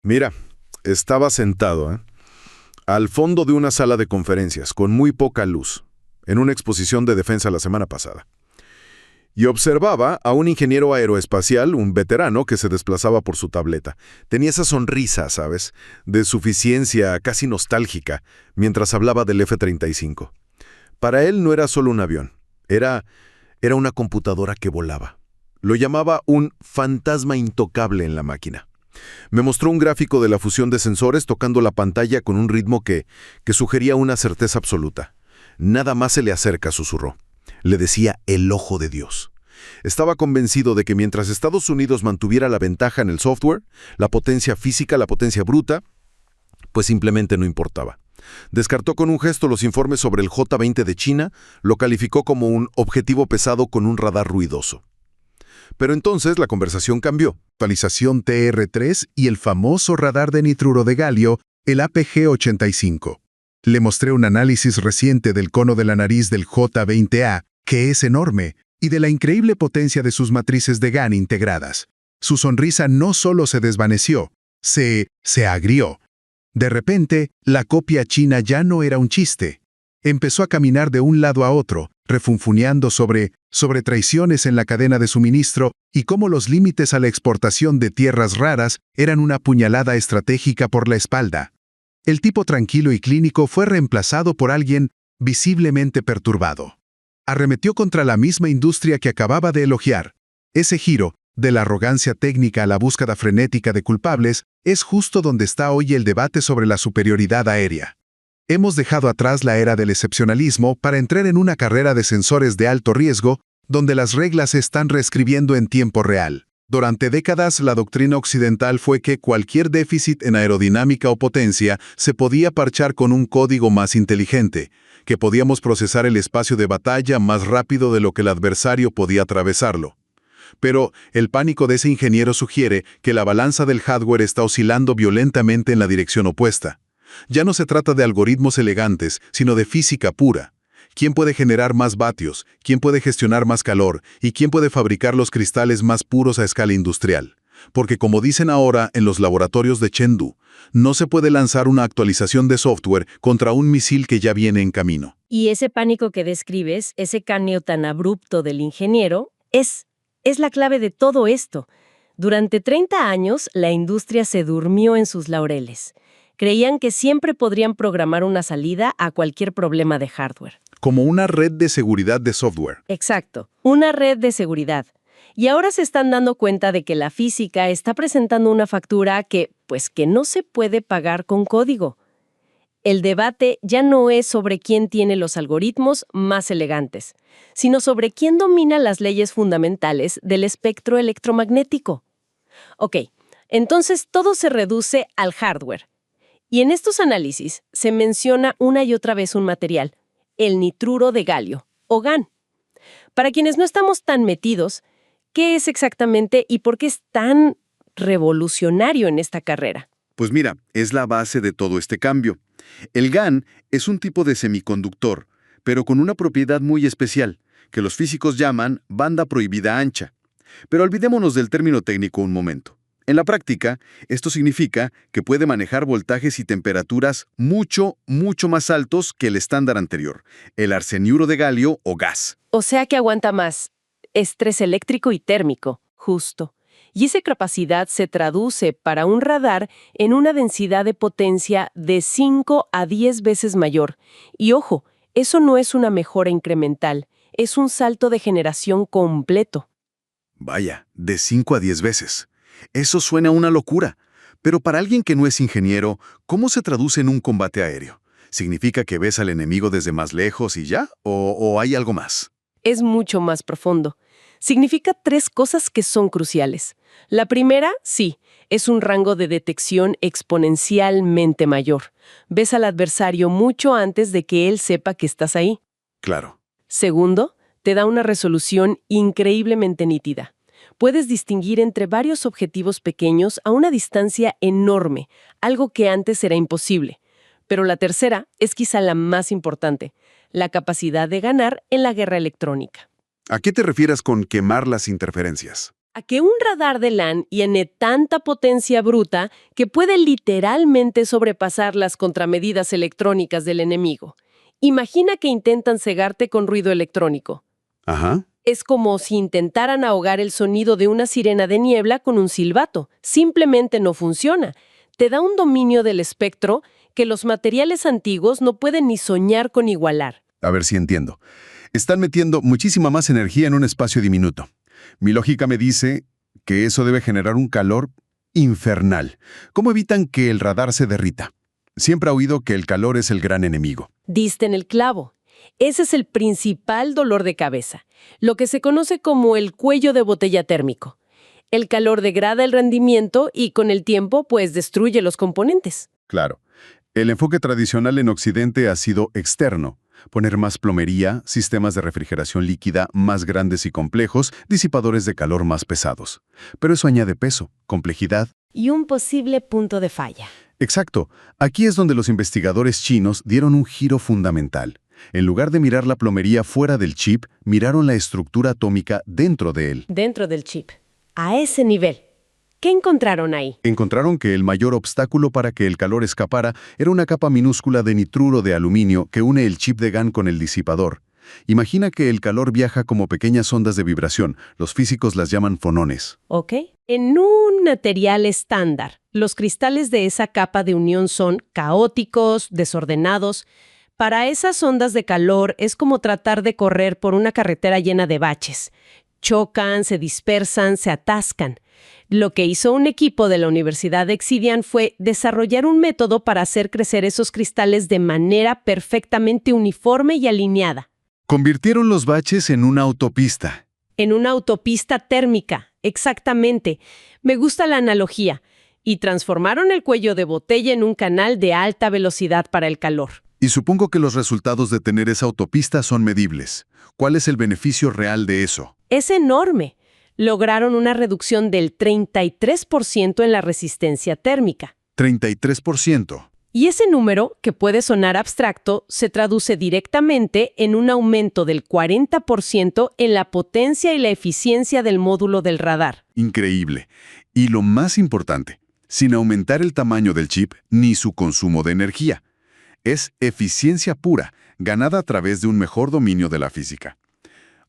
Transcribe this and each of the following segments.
Mira, estaba sentado, al fondo de una sala de conferencias, con muy poca luz, en una exposición de defensa la semana pasada. Y observaba a un ingeniero aeroespacial, un veterano, que se desplazaba por su tableta. Tenía esa sonrisa, ¿sabes?, de suficiencia casi nostálgica, mientras hablaba del F-35. Para él no era solo un avión, era una computadora que volaba. Lo llamaba un fantasma intocable en la máquina. Me mostró un gráfico de la fusión de sensores tocando la pantalla con un ritmo que sugería una certeza absoluta. Nada más se le acerca, susurró. Le decía el ojo de Dios. Estaba convencido de que mientras Estados Unidos mantuviera la ventaja en el software, la potencia física, la potencia bruta, pues simplemente no importaba. Descartó con un gesto los informes sobre el J-20 de China, lo calificó como un objetivo pesado con un radar ruidoso. Pero entonces la conversación cambió. Actualización TR-3 y el famoso radar de nitruro de galio, el APG-85. Le mostré un análisis reciente del cono de la nariz del J-20A, que es enorme, y de la increíble potencia de sus matrices de GaN integradas. Su sonrisa no solo se desvaneció, se agrió. De repente, la copia china ya no era un chiste. Empezó a caminar de un lado a otro, refunfuñando sobre traiciones en la cadena de suministro y cómo los límites a la exportación de tierras raras eran una puñalada estratégica por la espalda. El tipo tranquilo y clínico fue reemplazado por alguien visiblemente perturbado. Arremetió contra la misma industria que acababa de elogiar. Ese giro, de la arrogancia técnica a la búsqueda frenética de culpables, es justo donde está hoy el debate sobre la superioridad aérea. Hemos dejado atrás la era del excepcionalismo para entrar en una carrera de sensores de alto riesgo, donde las reglas se están reescribiendo en tiempo real. Durante décadas, la doctrina occidental fue que cualquier déficit en aerodinámica o potencia se podía parchar con un código más inteligente, que podíamos procesar el espacio de batalla más rápido de lo que el adversario podía atravesarlo. Pero el pánico de ese ingeniero sugiere que la balanza del hardware está oscilando violentamente en la dirección opuesta. Ya no se trata de algoritmos elegantes, sino de física pura. ¿Quién puede generar más vatios? ¿Quién puede gestionar más calor? ¿Y quién puede fabricar los cristales más puros a escala industrial? Porque como dicen ahora en los laboratorios de Chengdu, no se puede lanzar una actualización de software contra un misil que ya viene en camino. Y ese pánico que describes, ese caneo tan abrupto del ingeniero, es la clave de todo esto. Durante 30 años, la industria se durmió en sus laureles. Creían que siempre podrían programar una salida a cualquier problema de hardware. Como una red de seguridad de software. Exacto, una red de seguridad. Y ahora se están dando cuenta de que la física está presentando una factura que no se puede pagar con código. El debate ya no es sobre quién tiene los algoritmos más elegantes, sino sobre quién domina las leyes fundamentales del espectro electromagnético. Ok, entonces todo se reduce al hardware. Y en estos análisis se menciona una y otra vez un material, el nitruro de galio, o GaN. Para quienes no estamos tan metidos, ¿qué es exactamente y por qué es tan revolucionario en esta carrera? Pues mira, es la base de todo este cambio. El GaN es un tipo de semiconductor, pero con una propiedad muy especial, que los físicos llaman banda prohibida ancha. Pero olvidémonos del término técnico un momento. En la práctica, esto significa que puede manejar voltajes y temperaturas mucho más altos que el estándar anterior, el arseniuro de galio o gas. O sea que aguanta más estrés eléctrico y térmico, justo. Y esa capacidad se traduce para un radar en una densidad de potencia de 5 a 10 veces mayor. Y ojo, eso no es una mejora incremental, es un salto de generación completo. Vaya, de 5 a 10 veces. Eso suena a una locura. Pero para alguien que no es ingeniero, ¿cómo se traduce en un combate aéreo? ¿Significa que ves al enemigo desde más lejos y ya? ¿O hay algo más? Es mucho más profundo. Significa 3 cosas que son cruciales. La primera, sí, es un rango de detección exponencialmente mayor. Ves al adversario mucho antes de que él sepa que estás ahí. Claro. Segundo, te da una resolución increíblemente nítida. Puedes distinguir entre varios objetivos pequeños a una distancia enorme, algo que antes era imposible. Pero la tercera es quizá la más importante, la capacidad de ganar en la guerra electrónica. ¿A qué te refieres con quemar las interferencias? A que un radar de LAN tiene tanta potencia bruta que puede literalmente sobrepasar las contramedidas electrónicas del enemigo. Imagina que intentan cegarte con ruido electrónico. Ajá. Es como si intentaran ahogar el sonido de una sirena de niebla con un silbato. Simplemente no funciona. Te da un dominio del espectro que los materiales antiguos no pueden ni soñar con igualar. A ver si entiendo. Están metiendo muchísima más energía en un espacio diminuto. Mi lógica me dice que eso debe generar un calor infernal. ¿Cómo evitan que el radar se derrita? Siempre he oído que el calor es el gran enemigo. Diste en el clavo. Ese es el principal dolor de cabeza, lo que se conoce como el cuello de botella térmico. El calor degrada el rendimiento y con el tiempo, pues, destruye los componentes. Claro. El enfoque tradicional en Occidente ha sido externo. Poner más plomería, sistemas de refrigeración líquida más grandes y complejos, disipadores de calor más pesados. Pero eso añade peso, complejidad. Y un posible punto de falla. Exacto. Aquí es donde los investigadores chinos dieron un giro fundamental. En lugar de mirar la plomería fuera del chip, miraron la estructura atómica dentro de él. Dentro del chip. A ese nivel. ¿Qué encontraron ahí? Encontraron que el mayor obstáculo para que el calor escapara era una capa minúscula de nitruro de aluminio que une el chip de GaN con el disipador. Imagina que el calor viaja como pequeñas ondas de vibración. Los físicos las llaman fonones. ¿Ok? En un material estándar, los cristales de esa capa de unión son caóticos, desordenados. Para esas ondas de calor es como tratar de correr por una carretera llena de baches. Chocan, se dispersan, se atascan. Lo que hizo un equipo de la Universidad de Xidian fue desarrollar un método para hacer crecer esos cristales de manera perfectamente uniforme y alineada. Convirtieron los baches en una autopista. En una autopista térmica, exactamente. Me gusta la analogía. Y transformaron el cuello de botella en un canal de alta velocidad para el calor. Y supongo que los resultados de tener esa autopista son medibles. ¿Cuál es el beneficio real de eso? Es enorme. Lograron una reducción del 33% en la resistencia térmica. 33%. Y ese número, que puede sonar abstracto, se traduce directamente en un aumento del 40% en la potencia y la eficiencia del módulo del radar. Increíble. Y lo más importante, sin aumentar el tamaño del chip ni su consumo de energía. Es eficiencia pura, ganada a través de un mejor dominio de la física.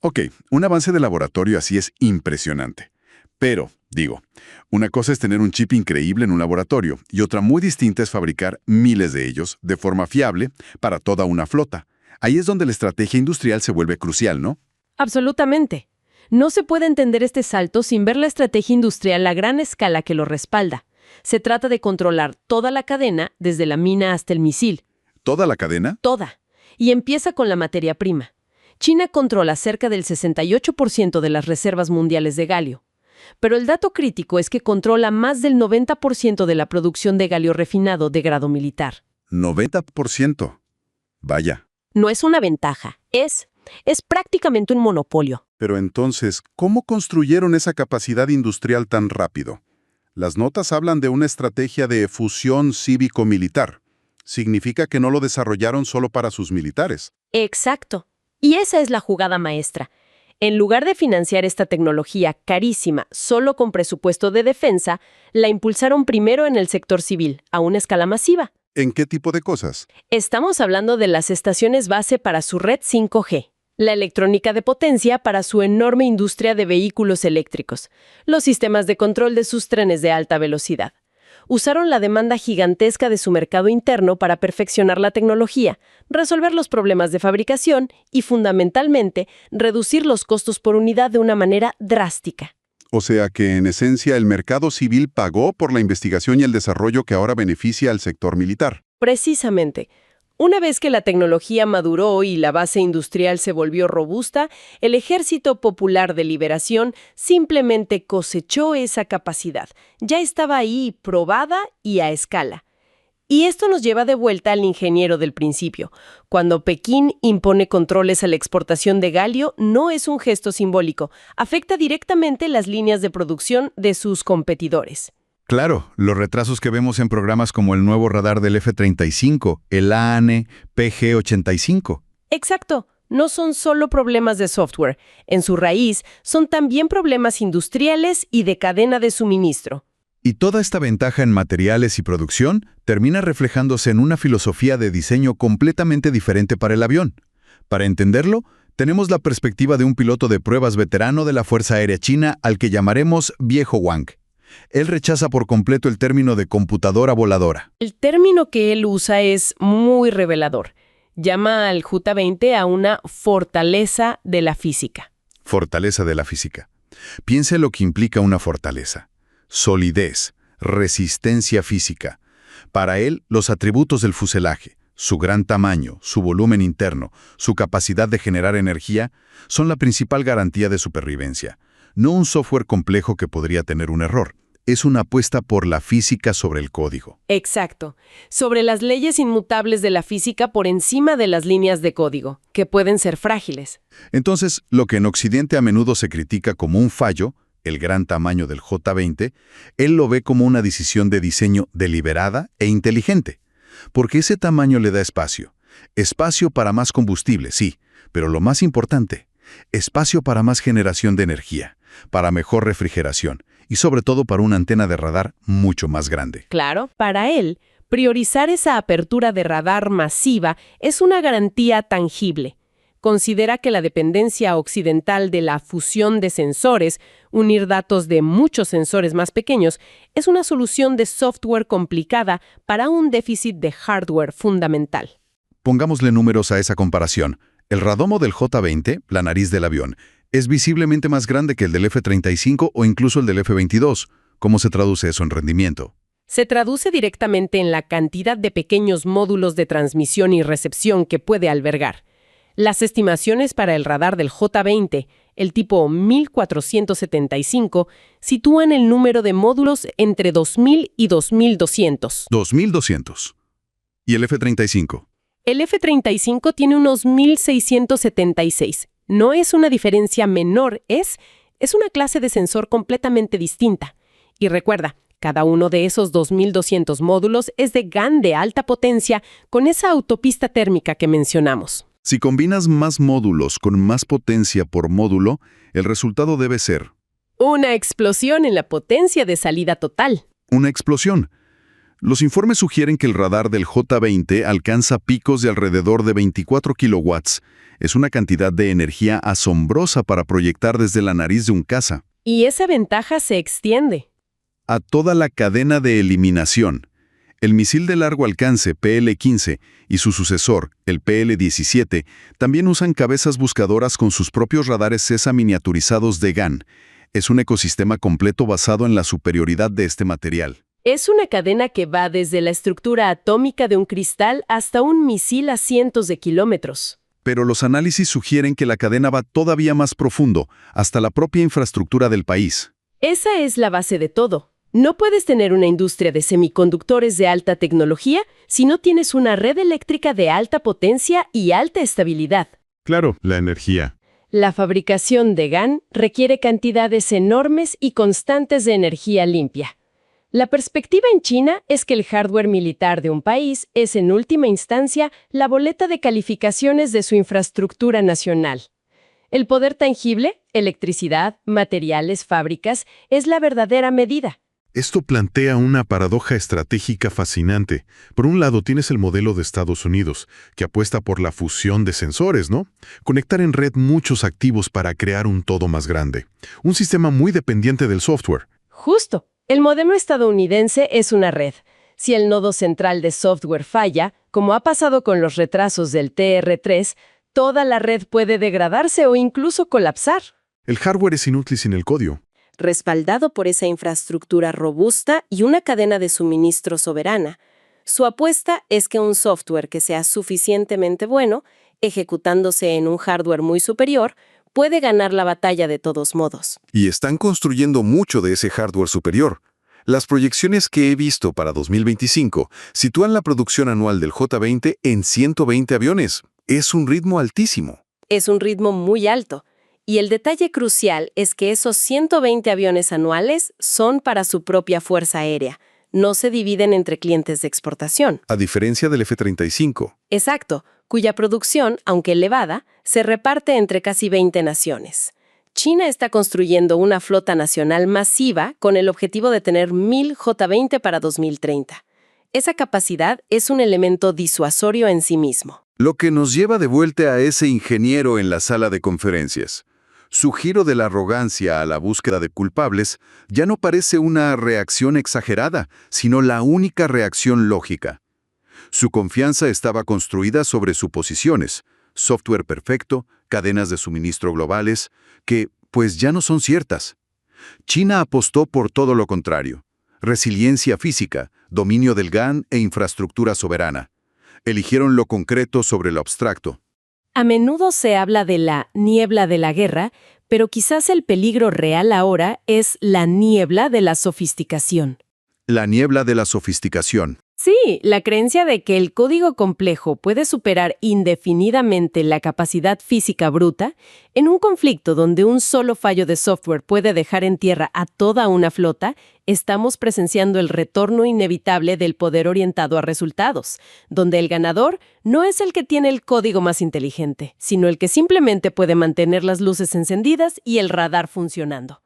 Ok, un avance de laboratorio así es impresionante. Pero, digo, una cosa es tener un chip increíble en un laboratorio y otra muy distinta es fabricar miles de ellos de forma fiable para toda una flota. Ahí es donde la estrategia industrial se vuelve crucial, ¿no? Absolutamente. No se puede entender este salto sin ver la estrategia industrial a gran escala que lo respalda. Se trata de controlar toda la cadena, desde la mina hasta el misil. ¿Toda la cadena? Toda. Y empieza con la materia prima. China controla cerca del 68% de las reservas mundiales de galio. Pero el dato crítico es que controla más del 90% de la producción de galio refinado de grado militar. 90%. Vaya. No es una ventaja, es prácticamente un monopolio. Pero entonces, ¿cómo construyeron esa capacidad industrial tan rápido? Las notas hablan de una estrategia de fusión cívico-militar. Significa que no lo desarrollaron solo para sus militares. Exacto. Y esa es la jugada maestra. En lugar de financiar esta tecnología carísima solo con presupuesto de defensa, la impulsaron primero en el sector civil, a una escala masiva. ¿En qué tipo de cosas? Estamos hablando de las estaciones base para su red 5G, la electrónica de potencia para su enorme industria de vehículos eléctricos, los sistemas de control de sus trenes de alta velocidad. Usaron la demanda gigantesca de su mercado interno para perfeccionar la tecnología, resolver los problemas de fabricación y, fundamentalmente, reducir los costos por unidad de una manera drástica. O sea que, en esencia, el mercado civil pagó por la investigación y el desarrollo que ahora beneficia al sector militar. Precisamente. Una vez que la tecnología maduró y la base industrial se volvió robusta, el Ejército Popular de Liberación simplemente cosechó esa capacidad. Ya estaba ahí, probada y a escala. Y esto nos lleva de vuelta al ingeniero del principio. Cuando Pekín impone controles a la exportación de galio, no es un gesto simbólico. Afecta directamente las líneas de producción de sus competidores. Claro, los retrasos que vemos en programas como el nuevo radar del F-35, el AN PG-85. Exacto. no son solo problemas de software. En su raíz, son también problemas industriales y de cadena de suministro. Y toda esta ventaja en materiales y producción termina reflejándose en una filosofía de diseño completamente diferente para el avión. Para entenderlo, tenemos la perspectiva de un piloto de pruebas veterano de la Fuerza Aérea China al que llamaremos Viejo Wang. Él rechaza por completo el término de computadora voladora. El término que él usa es muy revelador. Llama al J-20 a una fortaleza de la física. Fortaleza de la física. Piense lo que implica una fortaleza. Solidez, resistencia física. Para él, los atributos del fuselaje, su gran tamaño, su volumen interno, su capacidad de generar energía, son la principal garantía de supervivencia. No un software complejo que podría tener un error. Es una apuesta por la física sobre el código. Exacto. Sobre las leyes inmutables de la física por encima de las líneas de código, que pueden ser frágiles. Entonces, lo que en Occidente a menudo se critica como un fallo, el gran tamaño del J-20, él lo ve como una decisión de diseño deliberada e inteligente. Porque ese tamaño le da espacio. Espacio para más combustible, sí, pero lo más importante, espacio para más generación de energía, para mejor refrigeración y sobre todo para una antena de radar mucho más grande. Claro, para él, priorizar esa apertura de radar masiva es una garantía tangible. Considera que la dependencia occidental de la fusión de sensores, unir datos de muchos sensores más pequeños, es una solución de software complicada para un déficit de hardware fundamental. Pongámosle números a esa comparación. El radomo del J-20, la nariz del avión, es visiblemente más grande que el del F-35 o incluso el del F-22. ¿Cómo se traduce eso en rendimiento? Se traduce directamente en la cantidad de pequeños módulos de transmisión y recepción que puede albergar. Las estimaciones para el radar del J-20, el tipo 1475, sitúan el número de módulos entre 2.000 y 2.200. 2.200. ¿Y el F-35? El F-35 tiene unos 1.676. No es una diferencia menor, es una clase de sensor completamente distinta. Y recuerda, cada uno de esos 2.200 módulos es de GaN de alta potencia con esa autopista térmica que mencionamos. Si combinas más módulos con más potencia por módulo, el resultado debe ser una explosión en la potencia de salida total. una explosión. Los informes sugieren que el radar del J-20 alcanza picos de alrededor de 24 kilowatts. Es una cantidad de energía asombrosa para proyectar desde la nariz de un caza. Y esa ventaja se extiende A toda la cadena de eliminación. El misil de largo alcance PL-15 y su sucesor, el PL-17, también usan cabezas buscadoras con sus propios radares CESA miniaturizados de GaN. Es un ecosistema completo basado en la superioridad de este material. Es una cadena que va desde la estructura atómica de un cristal hasta un misil a cientos de kilómetros. Pero los análisis sugieren que la cadena va todavía más profundo, hasta la propia infraestructura del país. Esa es la base de todo. No puedes tener una industria de semiconductores de alta tecnología si no tienes una red eléctrica de alta potencia y alta estabilidad. Claro, la energía. La fabricación de GaN requiere cantidades enormes y constantes de energía limpia. La perspectiva en China es que el hardware militar de un país es, en última instancia, la boleta de calificaciones de su infraestructura nacional. El poder tangible, electricidad, materiales, fábricas, es la verdadera medida. Esto plantea una paradoja estratégica fascinante. Por un lado tienes el modelo de Estados Unidos, que apuesta por la fusión de sensores, ¿no? Conectar en red muchos activos para crear un todo más grande. Un sistema muy dependiente del software. Justo. El modelo estadounidense es una red. Si el nodo central de software falla, como ha pasado con los retrasos del TR-3, toda la red puede degradarse o incluso colapsar. El hardware es inútil sin el código. Respaldado por esa infraestructura robusta y una cadena de suministro soberana, su apuesta es que un software que sea suficientemente bueno, ejecutándose en un hardware muy superior, puede ganar la batalla de todos modos. Y están construyendo mucho de ese hardware superior. Las proyecciones que he visto para 2025 sitúan la producción anual del J-20 en 120 aviones. Es un ritmo altísimo. Es un ritmo muy alto. Y el detalle crucial es que esos 120 aviones anuales son para su propia fuerza aérea, no se dividen entre clientes de exportación. A diferencia del F-35. Exacto, cuya producción, aunque elevada, se reparte entre casi 20 naciones. China está construyendo una flota nacional masiva con el objetivo de tener 1000 J-20 para 2030. Esa capacidad es un elemento disuasorio en sí mismo. Lo que nos lleva de vuelta a ese ingeniero en la sala de conferencias. Su giro de la arrogancia a la búsqueda de culpables ya no parece una reacción exagerada, sino la única reacción lógica. Su confianza estaba construida sobre suposiciones, software perfecto, cadenas de suministro globales, que, pues, ya no son ciertas. China apostó por todo lo contrario: resiliencia física, dominio del GAN e infraestructura soberana. Eligieron lo concreto sobre lo abstracto. A menudo se habla de la niebla de la guerra, pero quizás el peligro real ahora es la niebla de la sofisticación. La niebla de la sofisticación. Sí, la creencia de que el código complejo puede superar indefinidamente la capacidad física bruta, en un conflicto donde un solo fallo de software puede dejar en tierra a toda una flota, estamos presenciando el retorno inevitable del poder orientado a resultados, donde el ganador no es el que tiene el código más inteligente, sino el que simplemente puede mantener las luces encendidas y el radar funcionando.